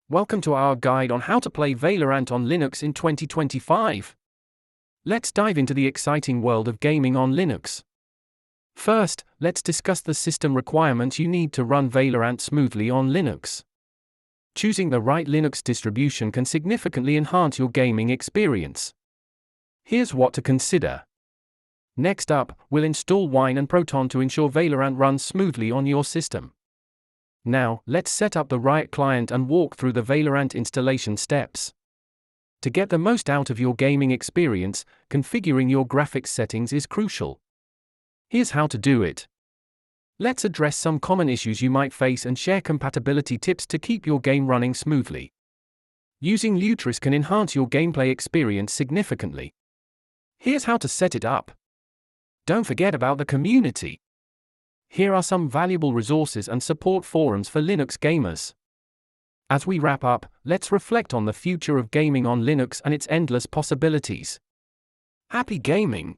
Welcome to our guide on how to play Valorant on Linux in 2025. Let's dive into the exciting world of gaming on Linux. First, let's discuss the system requirements you need to run Valorant smoothly on Linux. Choosing the right Linux distribution can significantly enhance your gaming experience. Here's what to consider. Next up, we'll install Wine and Proton to ensure Valorant runs smoothly on your system. Now, let's set up the right client and walk through the Valorant installation steps. To get the most out of your gaming experience, configuring your graphics settings is crucial. Here's how to do it. Let's address some common issues you might face and share compatibility tips to keep your game running smoothly. Using Lutris can enhance your gameplay experience significantly. Here's how to set it up. Don't forget about the community. Here are some valuable resources and support forums for Linux gamers. As we wrap up, let's reflect on the future of gaming on Linux and its endless possibilities. Happy gaming!